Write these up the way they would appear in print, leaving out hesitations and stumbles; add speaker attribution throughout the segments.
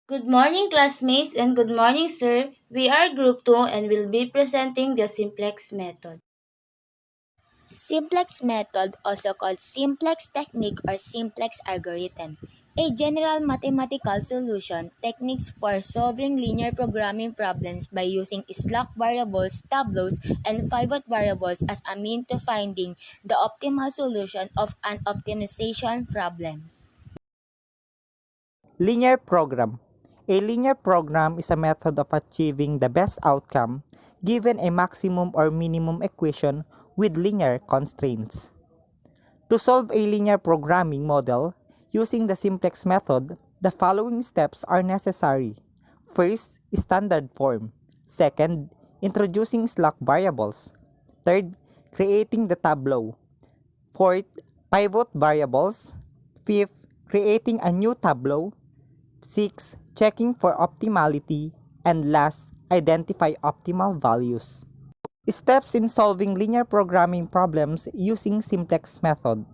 Speaker 1: Good morning, classmates, and good morning, sir. We are Group 2 and will be presenting the simplex method.
Speaker 2: Simplex method, also called simplex technique or simplex algorithm, a general mathematical solution techniques for solving linear programming problems by using slack variables, tableaus, and pivot variables as a mean to finding the optimal solution of an optimization problem.
Speaker 3: Linear program. A linear program is a method of achieving the best outcome given a maximum or minimum equation with linear constraints. To solve a linear programming model using the simplex method, the following steps are necessary. First, standard form. Second, introducing slack variables. Third, creating the tableau. Fourth, pivot variables. Fifth, creating a new tableau. 6. Checking for optimality. And last, identify optimal values. Steps in solving linear programming problems using simplex method.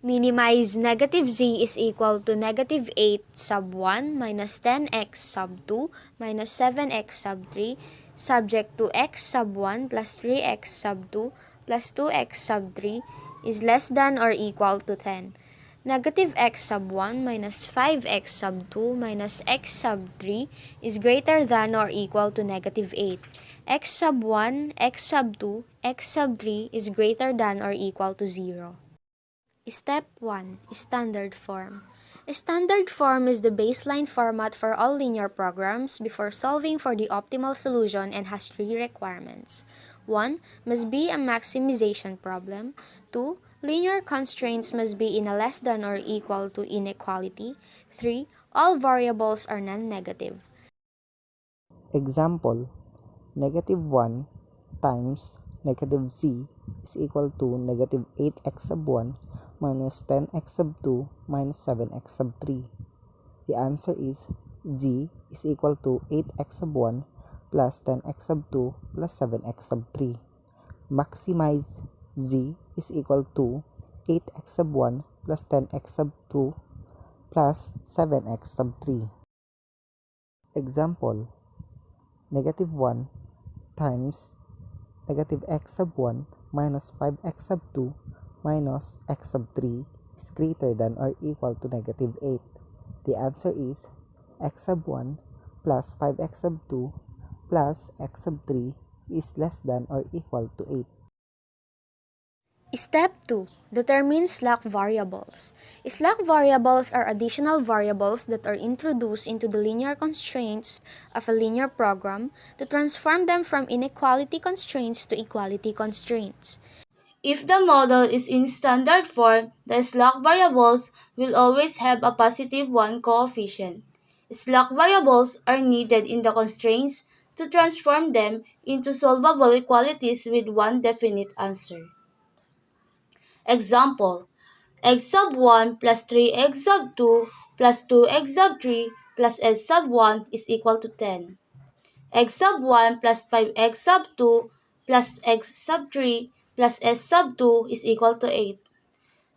Speaker 4: Minimize negative z is equal to negative 8 sub 1 minus 10x sub 2 minus 7x sub 3 subject to x sub 1 plus 3x sub 2 plus 2x sub 3 is less than or equal to 10. Negative x sub 1 minus 5x sub 2 minus x sub 3 is greater than or equal to negative 8. X sub 1, x sub 2, x sub 3 is greater than or equal to 0. Step 1. Standard form. Standard form is the baseline format for all linear programs before solving for the optimal solution and has three requirements. 1. Must be a maximization problem. 2. Linear constraints must be in a less than or equal to inequality. 3. All variables are non-negative.
Speaker 3: Example, negative 1 times negative z is equal to negative 8x sub 1 minus 10x sub 2 minus 7x sub 3. The answer is z is equal to 8x sub 1 plus 10x sub 2 plus 7x sub 3. Maximize z is equal to 8x sub 1 plus 10x sub 2 plus 7x sub 3. Example, negative 1 times negative x sub 1 minus 5x sub 2 minus x sub 3 is greater than or equal to negative 8. The answer is x sub 1 plus 5x sub 2 plus x sub 3 is less than or equal to 8.
Speaker 4: Step 2. Determine slack variables. Slack variables are additional variables that are introduced into the linear constraints of a linear program to transform them from inequality constraints to equality constraints.
Speaker 1: If the model is in standard form, the slack variables will always have a positive 1 coefficient. Slack variables are needed in the constraints to transform them into solvable equalities with one definite answer. Example, x sub 1 plus 3x sub 2 plus 2x sub 3 plus s sub 1 is equal to 10. X sub 1 plus 5x sub 2 plus x sub 3 plus s sub 2 is equal to 8.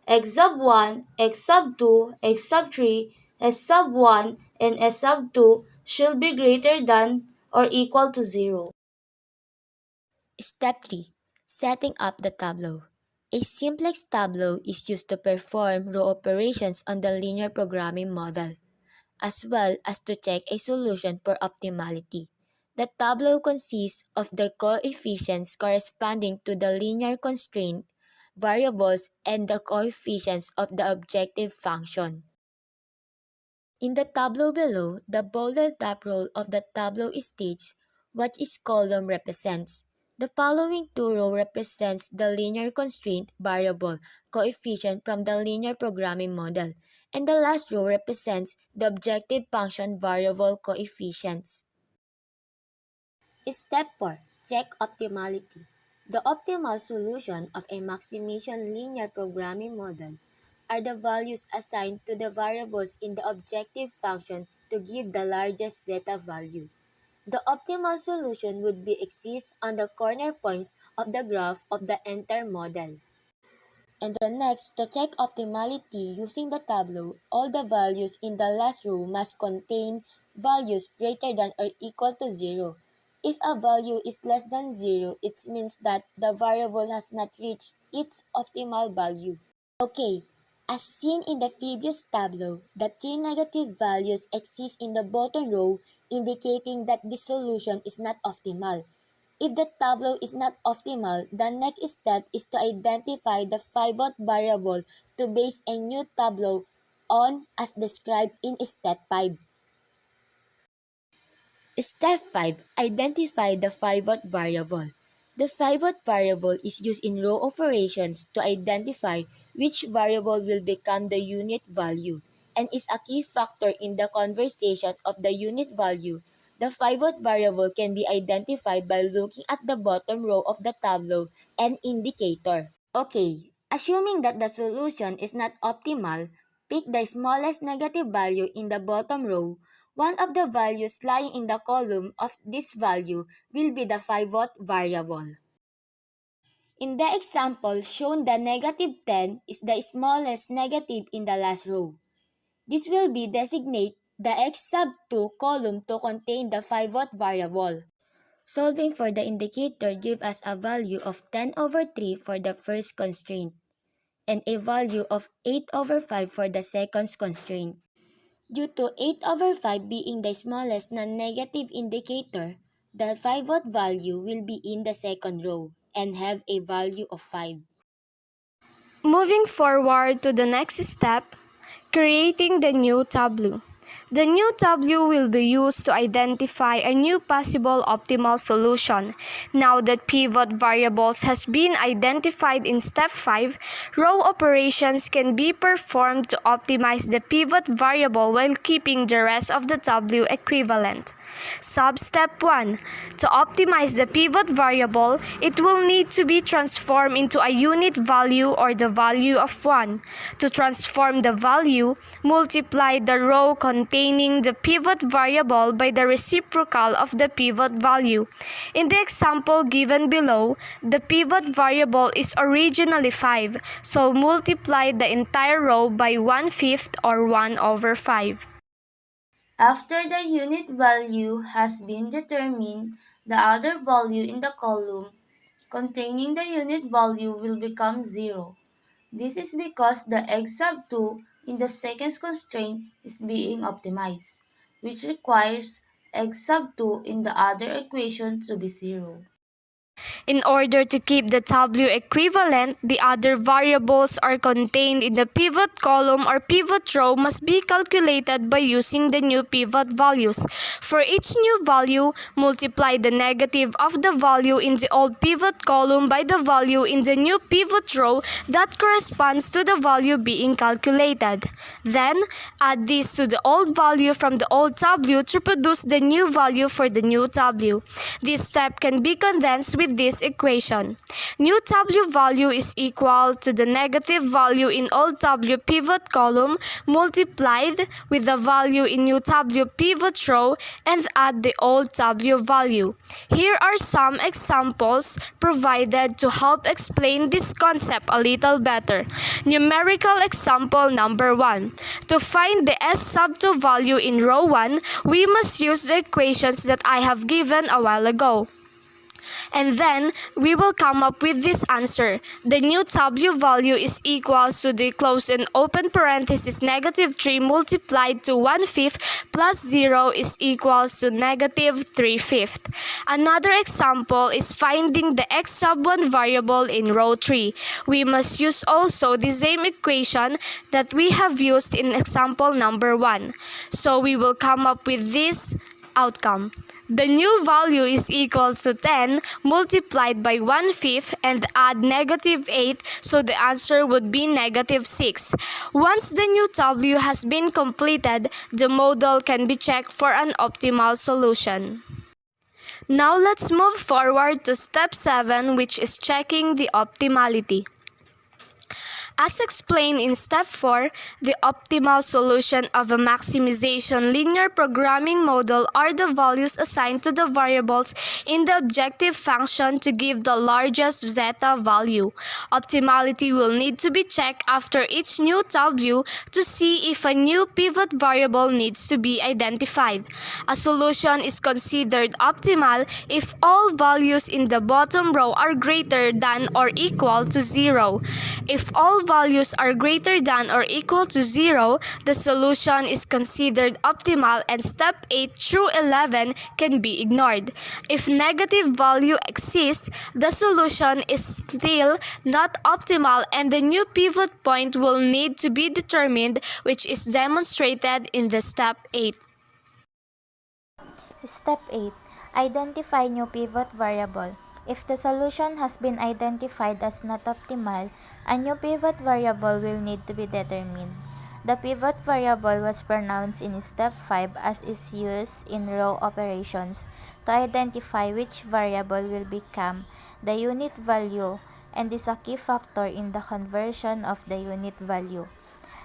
Speaker 1: X sub 1, x sub 2, x sub 3, s sub 1, and s sub 2 should be greater than or equal to 0.
Speaker 2: Step 3. Setting up the tableau. A simplex tableau is used to perform row operations on the linear programming model, as well as to check a solution for optimality. The tableau consists of the coefficients corresponding to the linear constraint variables and the coefficients of the objective function. In the tableau below, the bolded top row of the tableau states what each column represents. The following two rows represents the linear constraint variable coefficient from the linear programming model, and the last row represents the objective function variable coefficients. Step 4. Check optimality. The optimal solution of a maximization linear programming model are the values assigned to the variables in the objective function to give the largest zeta value. The optimal solution would be exist on the corner points of the graph of the entire model. And the next, to check optimality using the tableau, all the values in the last row must contain values greater than or equal to 0. If a value is less than 0, it means that the variable has not reached its optimal value. Okay, as seen in the previous tableau, the three negative values exist in the bottom row, indicating that this solution is not optimal. If the tableau is not optimal, the next step is to identify the pivot variable to base a new tableau on as described in step 5. Step 5. Identify the pivot variable. The pivot variable is used in row operations to identify which variable will become the unit value and is a key factor in the conversion of the unit value. The pivot variable can be identified by looking at the bottom row of the tableau and indicator. Okay, assuming that the solution is not optimal, pick the smallest negative value in the bottom row. One of the values lying in the column of this value will be the pivot variable. In the example shown, the negative 10 is the smallest negative in the last row. This will be designate the x sub 2 column to contain the pivot variable. Solving for the indicator gives us a value of 10 over 3 for the first constraint and a value of 8 over 5 for the second constraint. Due to 8 over 5 being the smallest non-negative indicator, the pivot value will be in the second row and have a value of 5.
Speaker 4: Moving forward to the next step, creating the new tableau. The new tableau will be used to identify a new possible optimal solution. Now that pivot variables has been identified in step 5, row operations can be performed to optimize the pivot variable while keeping the rest of the tableau equivalent. Sub-step 1. To optimize the pivot variable, it will need to be transformed into a unit value or the value of 1. To transform the value, multiply the row containing the pivot variable by the reciprocal of the pivot value. In the example given below, the pivot variable is originally 5, so multiply the entire row by 1/5 or 1 over 5.
Speaker 1: After the unit value has been determined, the other value in the column containing the unit value will become 0. This is because the x sub 2 in the second constraint is being optimized, which requires x sub 2 in the other equation to be 0.
Speaker 4: In order to keep the tableau equivalent, the other variables are contained in the pivot column or pivot row must be calculated by using the new pivot values. For each new value, multiply the negative of the value in the old pivot column by the value in the new pivot row that corresponds to the value being calculated. Then, add this to the old value from the old tableau to produce the new value for the new tableau. This step can be condensed with this equation. New tableau value is equal to the negative value in old tableau pivot column multiplied with the value in new tableau pivot row and add the old tableau value. Here are some examples provided to help explain this concept a little better. Numerical example number 1. To find the S sub 2 value in row 1, we must use the equations that I have given a while ago. And then, we will come up with this answer. The new tableau value is equal to the close and open parenthesis negative 3 multiplied to 1/5 plus 0 is equal to negative 3/5. Another example is finding the x sub 1 variable in row 3. We must use also the same equation that we have used in example number 1. So we will come up with this outcome. The new value is equal to 10 multiplied by 1/5 and add negative 8, so the answer would be negative 6. Once the new tableau has been completed, the model can be checked for an optimal solution. Now let's move forward to step 7, which is checking the optimality. As explained in step 4, the optimal solution of a maximization linear programming model are the values assigned to the variables in the objective function to give the largest zeta value. Optimality will need to be checked after each new tableau to see if a new pivot variable needs to be identified. A solution is considered optimal if all values in the bottom row are greater than or equal to 0. If all values are greater than or equal to 0, the solution is considered optimal and step 8 through 11 can be ignored. If negative value exists, the solution is still not optimal and the new pivot point will need to be determined, which is demonstrated in the step 8.
Speaker 5: Step 8. Identify new pivot variable. If the solution has been identified as not optimal, a new pivot variable will need to be determined. The pivot variable was pronounced in step 5 as is used in row operations to identify which variable will become the unit value and is a key factor in the conversion of the unit value.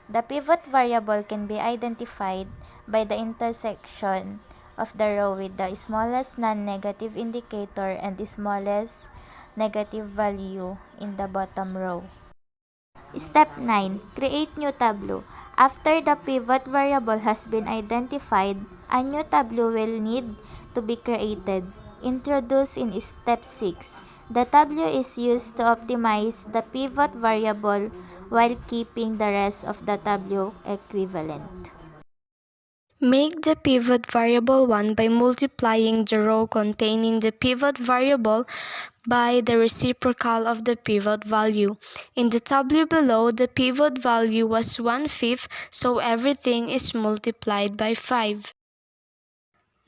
Speaker 5: The pivot variable can be identified by the intersection of the row with the smallest non-negative indicator and the smallest negative value in the bottom row. Step 9. Create new tableau. After the pivot variable has been identified, a new tableau will need to be created. Introduced in step 6. The tableau is used to optimize the pivot variable while keeping the rest of the tableau equivalent.
Speaker 4: Make the pivot variable 1 by multiplying the row containing the pivot variable by the reciprocal of the pivot value. In the tableau below, the pivot value was 1/5, so everything is multiplied by 5.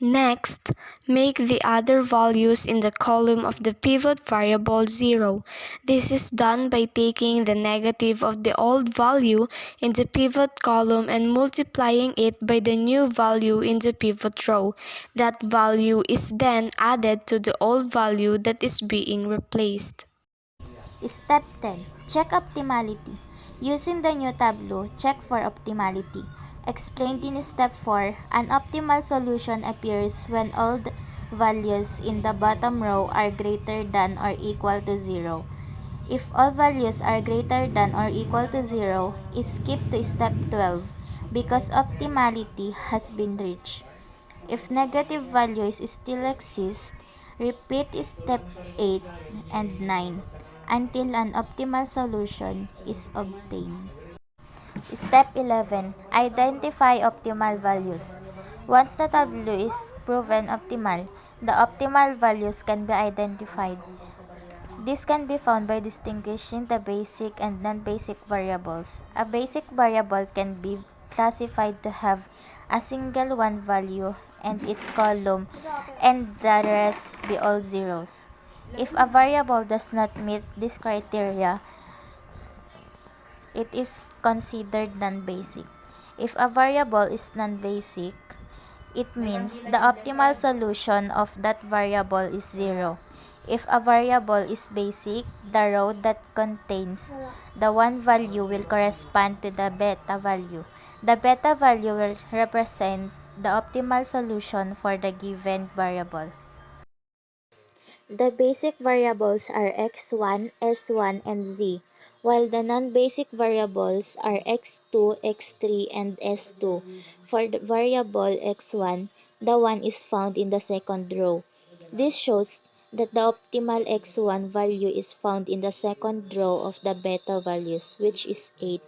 Speaker 4: Next, make the other values in the column of the pivot variable 0. This is done by taking the negative of the old value in the pivot column and multiplying it by the new value in the pivot row. That value is then added to the old value that is being replaced.
Speaker 5: Step 10. Check optimality. Using the new tableau, check for optimality. Explained in step 4, an optimal solution appears when all the values in the bottom row are greater than or equal to 0. If all values are greater than or equal to 0, skip to step 12 because optimality has been reached. If negative values still exist, repeat step 8 and 9 until an optimal solution is obtained. Step 11. Identify optimal values. Once the tableau is proven optimal, the optimal values can be identified. This can be found by distinguishing the basic and non-basic variables. A basic variable can be classified to have a single one value and its column and the rest be all zeros. If a variable does not meet this criteria, it is considered non-basic. If a variable is non-basic, it means the optimal solution of that variable is 0. If a variable is basic, the row that contains the one value will correspond to the beta value. The beta value will represent the optimal solution for the given variable. The basic variables are x1, s1, and z, while the non-basic variables are x2, x3, and s2. For the variable x1, the 1 is found in the second row. This shows that the optimal x1 value is found in the second row of the beta values, which is 8.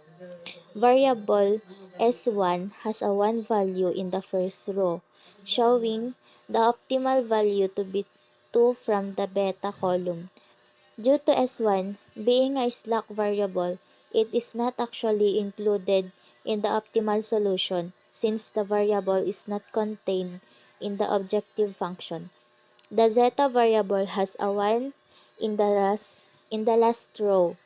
Speaker 5: Variable s1 has a 1 value in the first row, showing the optimal value to be 2 from the beta column. Due to s1 being a slack variable, it is not actually included in the optimal solution since the variable is not contained in the objective function. The zeta variable has a 1 in the last row.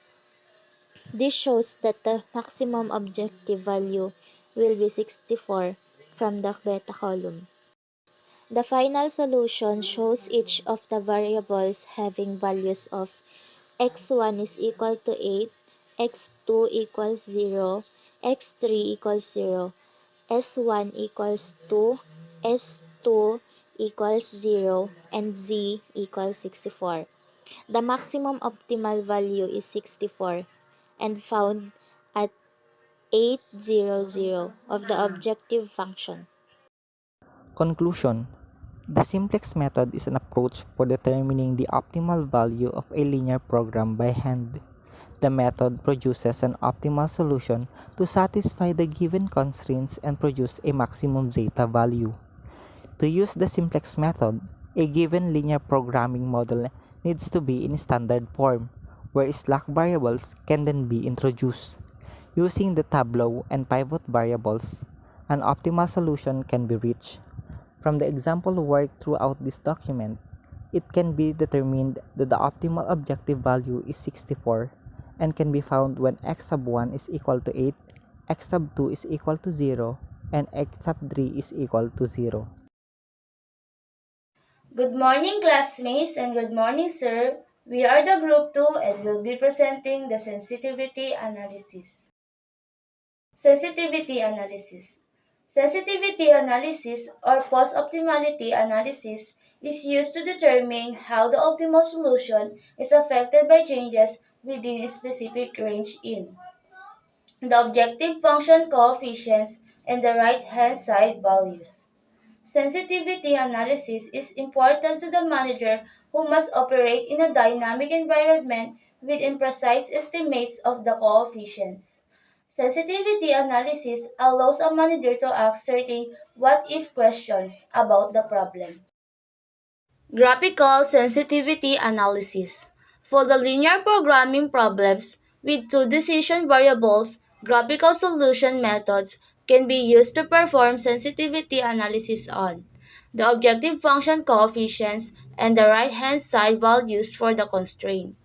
Speaker 5: This shows that the maximum objective value will be 64 from the beta column. The final solution shows each of the variables having values of x1 is equal to 8, x2 equals 0, x3 equals 0, s1 equals 2, s2 equals 0, and z equals 64. The maximum optimal value is 64 and found at 800 of the objective function.
Speaker 3: Conclusion: the simplex method is an approach for determining the optimal value of a linear program by hand. The method produces an optimal solution to satisfy the given constraints and produce a maximum zeta value. To use the simplex method, a given linear programming model needs to be in standard form, where slack variables can then be introduced. Using the tableau and pivot variables, an optimal solution can be reached. From the example work throughout this document, it can be determined that the optimal objective value is 64 and can be found when x sub 1 is equal to 8, x sub 2 is equal to 0, and x sub 3 is equal to 0.
Speaker 1: Good morning, classmates, and good morning, sir. We are the group 2 and will be presenting the sensitivity analysis. Sensitivity analysis. Sensitivity analysis or post-optimality analysis is used to determine how the optimal solution is affected by changes within a specific range in the objective function coefficients and the right-hand side values. Sensitivity analysis is important to the manager who must operate in a dynamic environment with imprecise estimates of the coefficients. Sensitivity analysis allows a manager to ask certain what-if questions about the problem. Graphical sensitivity analysis. For the linear programming problems with two decision variables, graphical solution methods can be used to perform sensitivity analysis on the objective function coefficients and the right-hand side values for the constraint.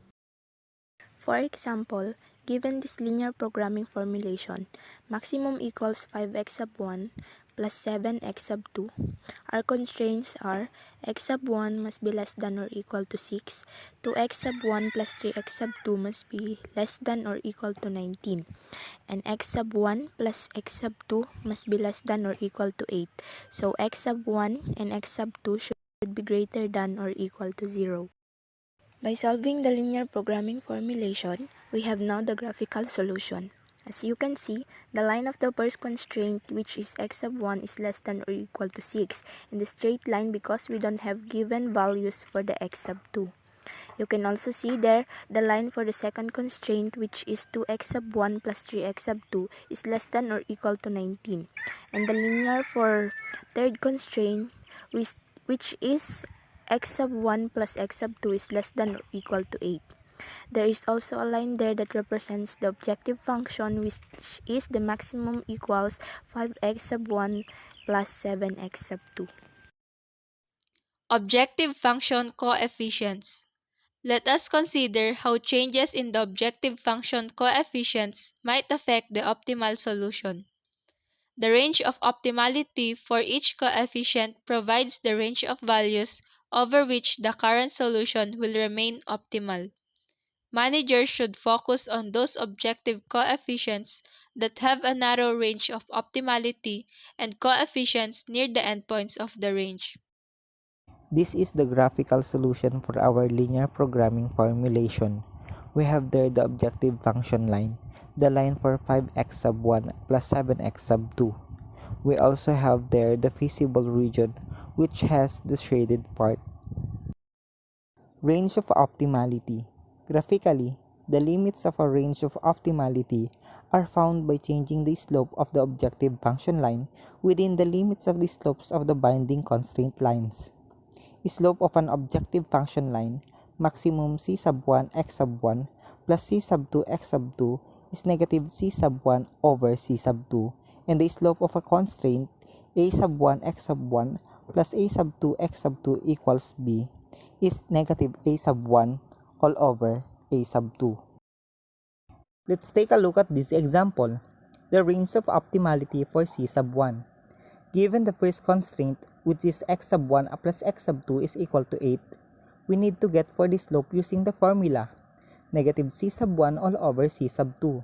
Speaker 6: For example, given this linear programming formulation, maximum equals 5x sub 1 plus 7x sub 2. Our constraints are x sub 1 must be less than or equal to 6, 2x sub 1 plus 3x sub 2 must be less than or equal to 19, and x sub 1 plus x sub 2 must be less than or equal to 8. So x sub 1 and x sub 2 should be greater than or equal to 0. By solving the linear programming formulation, we have now the graphical solution. As you can see, the line of the first constraint, which is x sub 1, is less than or equal to 6 in the straight line because we don't have given values for the x sub 2. You can also see there the line for the second constraint, which is 2x sub 1 plus 3x sub 2 is less than or equal to 19. And the linear for third constraint, which is x sub 1 plus x sub 2 is less than or equal to 8. There is also a line there that represents the objective function, which is the maximum equals 5x sub 1 plus 7x sub 2.
Speaker 7: Objective function coefficients. Let us consider how changes in the objective function coefficients might affect the optimal solution. The range of optimality for each coefficient provides the range of values over which the current solution will remain optimal. Managers should focus on those objective coefficients that have a narrow range of optimality and coefficients near the endpoints of the range.
Speaker 3: This is the graphical solution for our linear programming formulation. We have there the objective function line, the line for 5x sub 1 plus 7x sub 2. We also have there the feasible region, which has the shaded part. Range of optimality. Graphically, the limits of a range of optimality are found by changing the slope of the objective function line within the limits of the slopes of the binding constraint lines. Slope of an objective function line, maximum c sub 1 x sub 1 plus c sub 2 x sub 2 is negative c sub 1 over c sub 2, and the slope of a constraint a sub 1 x sub 1 plus a sub 2 x sub 2 equals b is negative a sub 1 all over a sub 2. Let's take a look at this example. The range of optimality for c sub 1. Given the first constraint, which is x sub 1 plus x sub 2 is equal to 8, we need to get for the slope using the formula. negative c sub 1 all over c sub 2.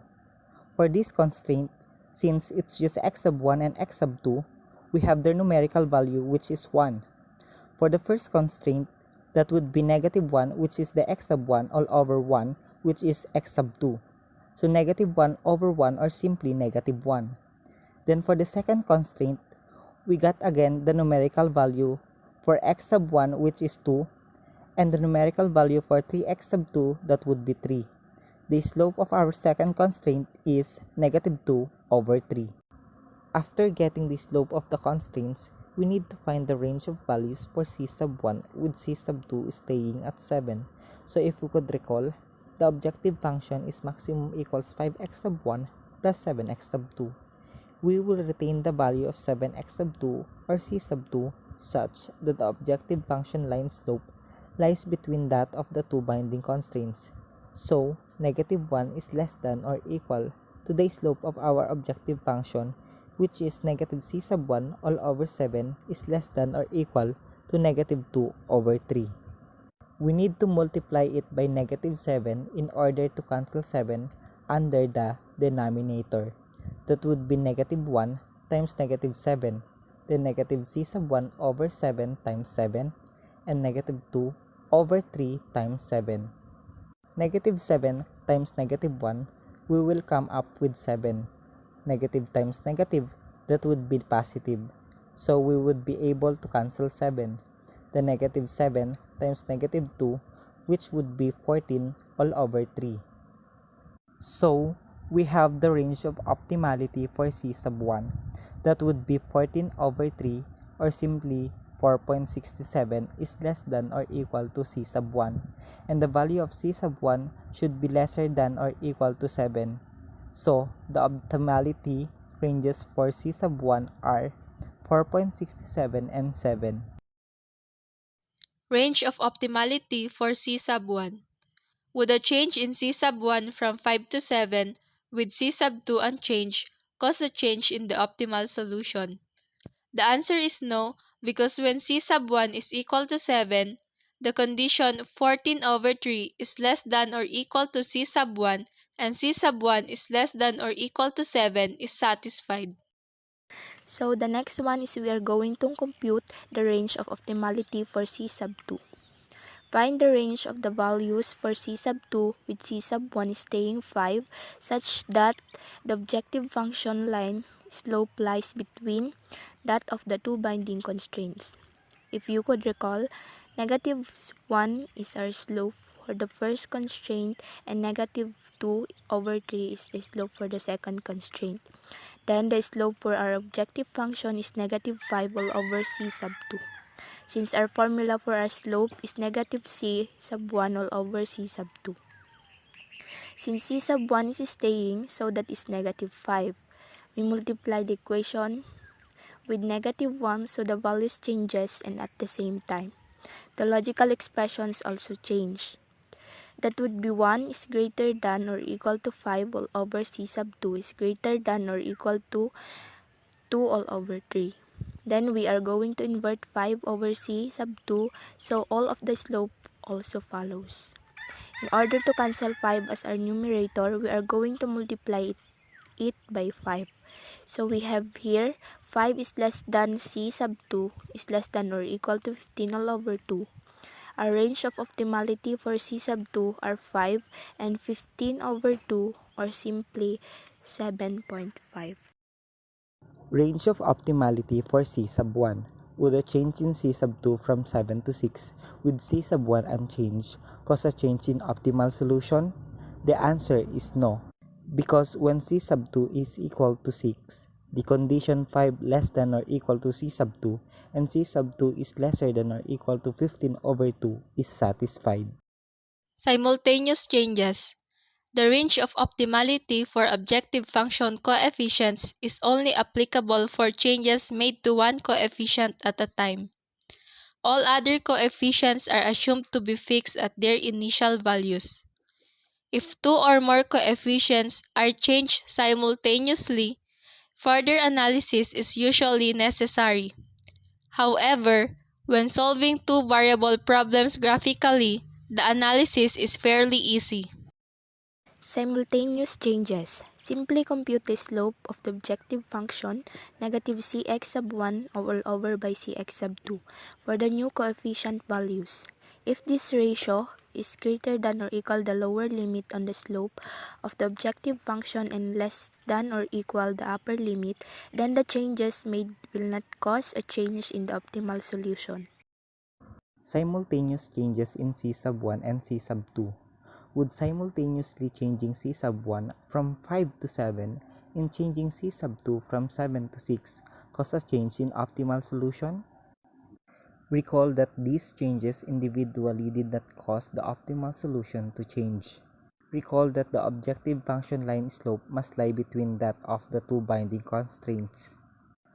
Speaker 3: For this constraint, since it's just x sub 1 and x sub 2, we have their numerical value which is 1. For the first constraint, that would be negative 1 which is the x sub 1 all over 1 which is x sub 2. So negative 1 over 1 or simply negative 1. Then for the second constraint, we got again the numerical value for x sub 1 which is 2 and the numerical value for 3x sub 2 that would be 3. The slope of our second constraint is negative 2 over 3. After getting the slope of the constraints, we need to find the range of values for c sub 1 with c sub 2 staying at 7. So if we could recall, the objective function is maximum equals 5x sub 1 plus 7x sub 2. We will retain the value of 7x sub 2 or c sub 2 such that the objective function line slope lies between that of the two binding constraints. So, negative 1 is less than or equal to the slope of our objective function, which is negative c sub 1 all over 7 is less than or equal to negative 2 over 3. We need to multiply it by negative 7 in order to cancel 7 under the denominator. That would be negative 1 times negative 7, then negative c sub 1 over 7 times 7, and negative 2 over 3 times 7. Negative 7 times negative 1, we will come up with 7. Negative times negative, that would be positive. So we would be able to cancel 7. The negative 7 times negative 2, which would be 14 all over 3. So we have the range of optimality for c sub 1. That would be 14 over 3 or simply 4.67 is less than or equal to c sub 1, and the value of c sub 1 should be lesser than or equal to 7. So, the optimality ranges for c sub 1 are 4.67 and 7.
Speaker 7: Range of optimality for C sub 1. Would a change in C sub 1 from 5 to 7 with C sub 2 unchanged cause a change in the optimal solution? The answer is no, because when C sub 1 is equal to 7, the condition 14 over 3 is less than or equal to C sub 1 and C sub 1 is less than or equal to 7 is satisfied.
Speaker 6: So the next one is we are going to compute the range of optimality for c sub 2. Find the range of the values for c sub 2 with c sub 1 staying 5 such that the objective function line slope lies between that of the two binding constraints. If you could recall, negative 1 is our slope for the first constraint and negative 2 over 3 is the slope for the second constraint. Then the slope for our objective function is negative 5 all over c sub 2. Since our formula for our slope is negative c sub 1 all over c sub 2. Since c sub 1 is staying, so that is negative 5. We multiply the equation with negative 1 so the values changes and at the same time, the logical expressions also change. That would be 1 is greater than or equal to 5 all over c sub 2 is greater than or equal to 2 all over 3. Then we are going to invert 5 over c sub 2, so all of the slope also follows. In order to cancel 5 as our numerator, we are going to multiply it by 5. So we have here 5 is less than c sub 2 is less than or equal to 15 all over 2. Our range of optimality for c sub 2 are 5 and 15 over 2 or simply 7.5.
Speaker 3: Range of optimality for c sub 1. Would a change in c sub 2 from 7 to 6 with c sub 1 unchanged cause a change in optimal solution? The answer is no, because when c sub 2 is equal to 6, the condition 5 less than or equal to c sub 2 and c sub 2 is lesser than or equal to 15 over 2 is satisfied.
Speaker 7: Simultaneous changes. The range of optimality for objective function coefficients is only applicable for changes made to one coefficient at a time. All other coefficients are assumed to be fixed at their initial values. If two or more coefficients are changed simultaneously, further analysis is usually necessary. However, when solving two variable problems graphically, the analysis is fairly easy.
Speaker 6: Simultaneous changes. Simply compute the slope of the objective function negative cx sub 1 all over by cx sub 2 for the new coefficient values. If this ratio is greater than or equal the lower limit on the slope of the objective function and less than or equal the upper limit, then the changes made will not cause a change in the optimal solution.
Speaker 3: Simultaneous changes in C sub 1 and C sub 2. Would simultaneously changing C sub 1 from 5 to 7 and changing C sub 2 from 7 to 6 cause a change in optimal solution? Recall that these changes individually did not cause the optimal solution to change. Recall that the objective function line slope must lie between that of the two binding constraints.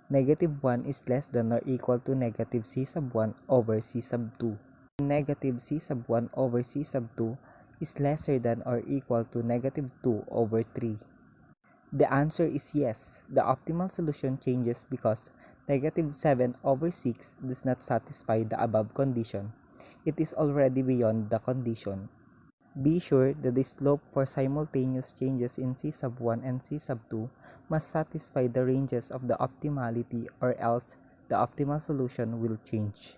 Speaker 3: Negative 1 is less than or equal to negative C sub 1 over C sub 2. Negative C sub 1 over C sub 2 is lesser than or equal to negative 2 over 3. The answer is yes. The optimal solution changes because negative 7 over 6 does not satisfy the above condition. It is already beyond the condition. Be sure that the slope for simultaneous changes in C sub 1 and C sub 2 must satisfy the ranges of the optimality, or else the optimal solution will change.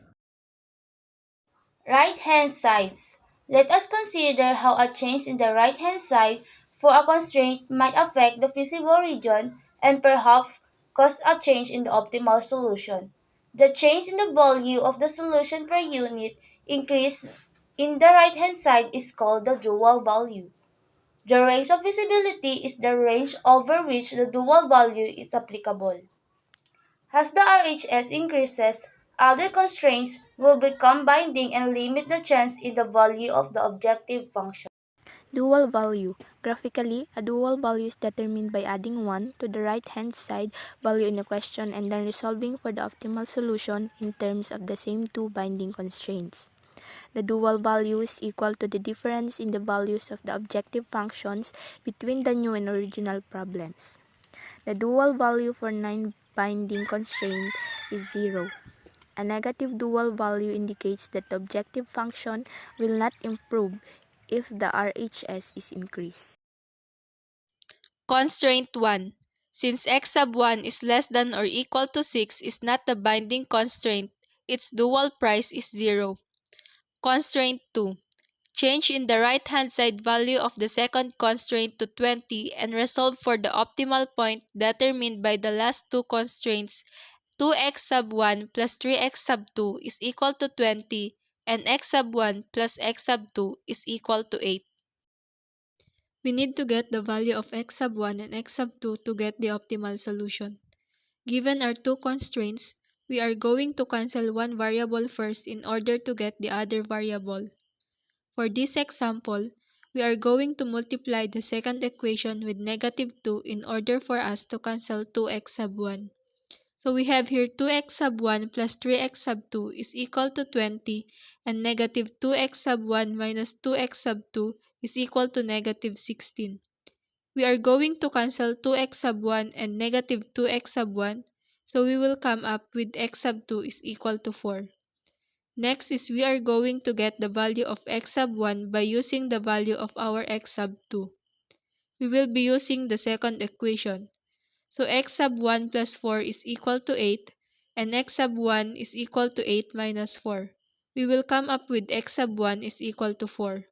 Speaker 1: Right-hand sides. Let us consider how a change in the right-hand side for a constraint might affect the feasible region and perhaps cause a change in the optimal solution. The change in the value of the solution per unit increase in the right-hand side is called the dual value. The range of feasibility is the range over which the dual value is applicable. As the RHS increases, other constraints will become binding and limit the change in the value of the objective function.
Speaker 6: Dual value. Graphically, a dual value is determined by adding 1 to the right-hand side value in a question and then resolving for the optimal solution in terms of the same two binding constraints. The dual value is equal to the difference in the values of the objective functions between the new and original problems. The dual value for non-binding constraint is 0. A negative dual value indicates that the objective function will not improve if the RHS is increased.
Speaker 7: Constraint 1. Since x sub 1 is less than or equal to 6 is not the binding constraint, its dual price is 0. Constraint 2. Change in the right-hand side value of the second constraint to 20 and resolve for the optimal point determined by the last two constraints. 2x sub 1 plus 3x sub 2 is equal to 20 and x sub 1 plus x sub 2 is equal to 8. We need to get the value of x sub 1 and x sub 2 to get the optimal solution. Given our two constraints, we are going to cancel one variable first in order to get the other variable. For this example, we are going to multiply the second equation with negative 2 in order for us to cancel 2x sub 1. So we have here 2x sub 1 plus 3x sub 2 is equal to 20 and negative 2x sub 1 minus 2x sub 2 is equal to negative 16. We are going to cancel 2x sub 1 and negative 2x sub 1, so we will come up with x sub 2 is equal to 4. Next is we are going to get the value of x sub 1 by using the value of our x sub 2. We will be using the second equation. So x sub 1 plus 4 is equal to 8 and x sub 1 is equal to 8 minus 4. We will come up with x sub 1 is equal to 4.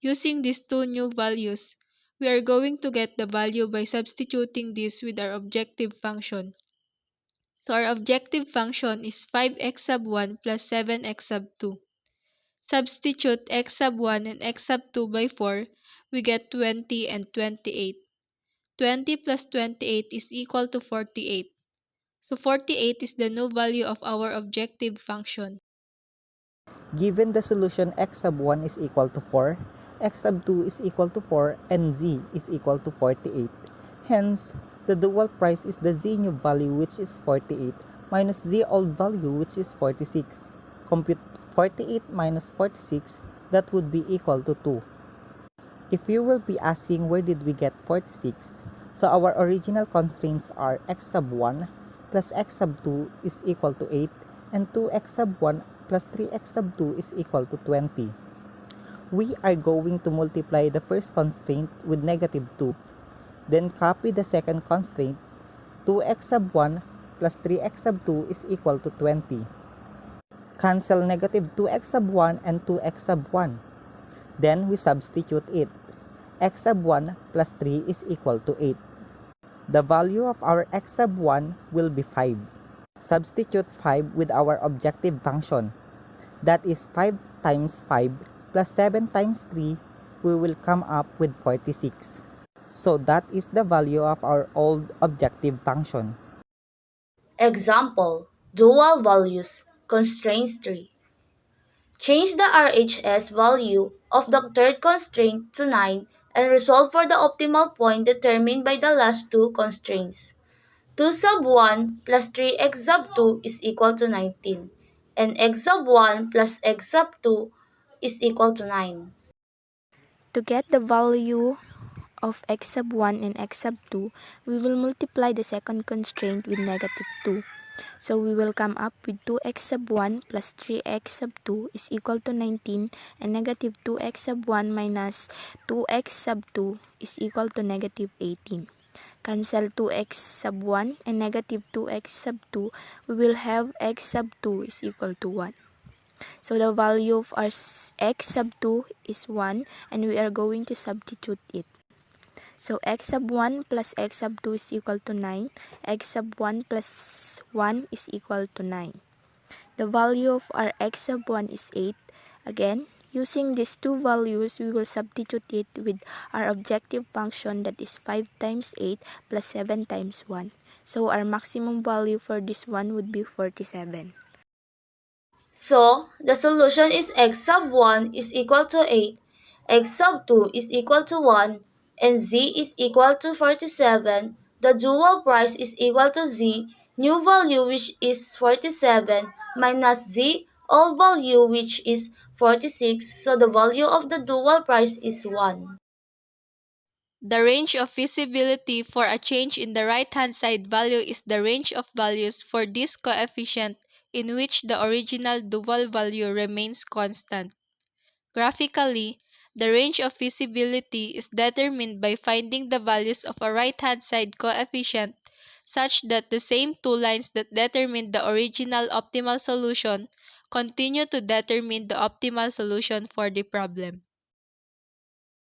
Speaker 7: Using these two new values, we are going to get the value by substituting this with our objective function. So our objective function is 5x sub 1 plus 7x sub 2. Substitute x sub 1 and x sub 2 by 4, we get 20 and 28. 20 plus 28 is equal to 48. So 48 is the new value of our objective function.
Speaker 3: Given the solution x sub 1 is equal to 4, x sub 2 is equal to 4, and z is equal to 48. Hence, the dual price is the z new value, which is 48, minus z old value, which is 46. Compute 48 minus 46, that would be equal to 2. If you will be asking where did we get 46, so our original constraints are x sub 1 plus x sub 2 is equal to 8, and 2x sub 1 plus 3x sub 2 is equal to 20. we are going to multiply the first constraint with negative 2, then copy the second constraint. 2x sub 1 plus 3x sub 2 is equal to 20. Cancel negative 2x sub 1 and 2x sub 1. Then we substitute it. X sub 1 plus 3 is equal to 8. The value of our x sub 1 will be 5. Substitute 5 with our objective function. That is 5 times 5 plus 7 times 3, we will come up with 46. So that is the value of our old objective function.
Speaker 1: Example, dual values, constraints 3. Change the RHS value of the third constraint to 9 and resolve for the optimal point determined by the last two constraints. 2 sub 1 plus 3x sub 2 is equal to 19, and x sub 1 plus x sub 2 is equal to 9.
Speaker 6: To get the value of x sub 1 and x sub 2, we will multiply the second constraint with negative 2. So we will come up with 2x sub 1 plus 3x sub 2 is equal to 19, and negative 2x sub 1 minus 2x sub 2 is equal to negative 18. Cancel 2x sub 1 and negative 2x sub 2, we will have x sub 2 is equal to 1. So the value of our x sub 2 is 1, and we are going to substitute it. So x sub 1 plus x sub 2 is equal to 9. X sub 1 plus 1 is equal to 9. The value of our x sub 1 is 8. Again, using these two values, we will substitute it with our objective function, that is 5 times 8 plus 7 times 1. So our maximum value for this one would be 47.
Speaker 1: So, the solution is x sub 1 is equal to 8, x sub 2 is equal to 1, and z is equal to 47. The dual price is equal to z, new value which is 47, minus z, old value which is 46, so the value of the dual price is 1.
Speaker 7: The range of feasibility for a change in the right-hand side value is the range of values for this coefficient in which the original dual value remains constant. Graphically, the range of feasibility is determined by finding the values of a right-hand side coefficient such that the same two lines that determine the original optimal solution continue to determine the optimal solution for the problem.